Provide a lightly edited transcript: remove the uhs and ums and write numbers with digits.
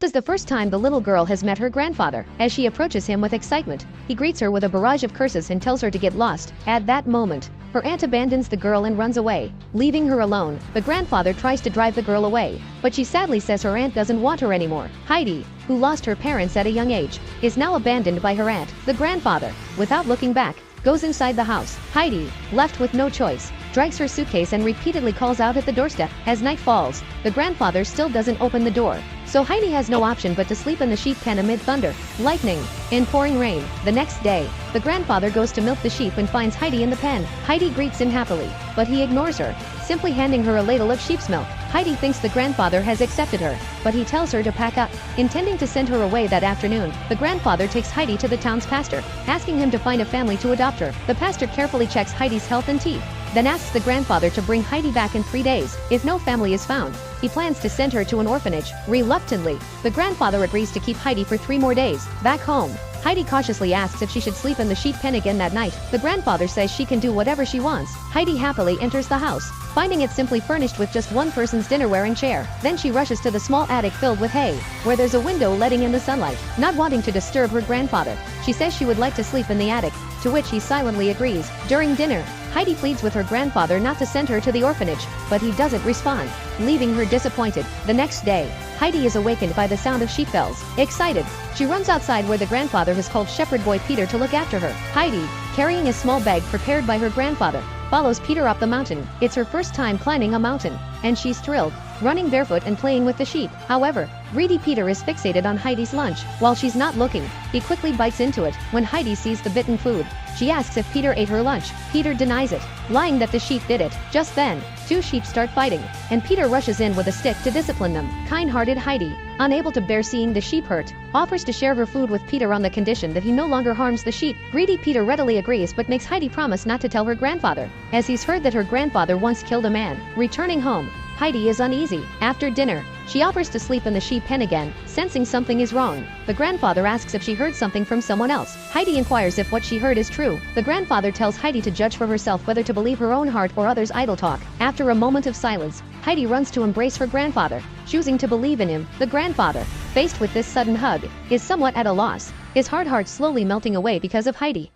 This is the first time the little girl has met her grandfather. As she approaches him with excitement, he greets her with a barrage of curses and tells her to get lost. At that moment, her aunt abandons the girl and runs away, leaving her alone. The grandfather tries to drive the girl away, but she sadly says her aunt doesn't want her anymore. Heidi, who lost her parents at a young age, is now abandoned by her aunt. The grandfather, without looking back, goes inside the house. Heidi, left with no choice, drags her suitcase and repeatedly calls out at the doorstep. As night falls, the grandfather still doesn't open the door, so Heidi has no option but to sleep in the sheep pen amid thunder, lightning, and pouring rain. The next day, the grandfather goes to milk the sheep and finds Heidi in the pen. Heidi greets him happily, but he ignores her, simply handing her a ladle of sheep's milk. Heidi thinks the grandfather has accepted her, but he tells her to pack up. Intending to send her away that afternoon, the grandfather takes Heidi to the town's pastor, asking him to find a family to adopt her. The pastor carefully checks Heidi's health and teeth, then asks the grandfather to bring Heidi back in 3 days. If no family is found, he plans to send her to an orphanage. Reluctantly, the grandfather agrees to keep Heidi for 3 more days. Back home, Heidi cautiously asks if she should sleep in the sheep pen again that night. The grandfather says she can do whatever she wants. Heidi happily enters the house, finding it simply furnished with just one person's dinner-wearing chair. Then she rushes to the small attic filled with hay, where there's a window letting in the sunlight. Not wanting to disturb her grandfather, she says she would like to sleep in the attic, to which he silently agrees. During dinner, Heidi pleads with her grandfather not to send her to the orphanage, but he doesn't respond, leaving her disappointed. The next day, Heidi is awakened by the sound of sheep bells. Excited, she runs outside where the grandfather has called shepherd boy Peter to look after her. Heidi, carrying a small bag prepared by her grandfather, follows Peter up the mountain. It's her first time climbing a mountain, and she's thrilled, running barefoot and playing with the sheep. However, greedy Peter is fixated on Heidi's lunch. While she's not looking, he quickly bites into it. When Heidi sees the bitten food, she asks if Peter ate her lunch. Peter denies it, lying that the sheep did it. Just then, 2 sheep start fighting, and Peter rushes in with a stick to discipline them. Kind-hearted Heidi, unable to bear seeing the sheep hurt, offers to share her food with Peter on the condition that he no longer harms the sheep. Greedy Peter readily agrees but makes Heidi promise not to tell her grandfather, as he's heard that her grandfather once killed a man. Returning home, Heidi is uneasy. After dinner, she offers to sleep in the sheep pen again, sensing something is wrong. The grandfather asks if she heard something from someone else. Heidi inquires if what she heard is true. The grandfather tells Heidi to judge for herself whether to believe her own heart or others' idle talk. After a moment of silence, Heidi runs to embrace her grandfather, choosing to believe in him. The grandfather, faced with this sudden hug, is somewhat at a loss, his hard heart slowly melting away because of Heidi.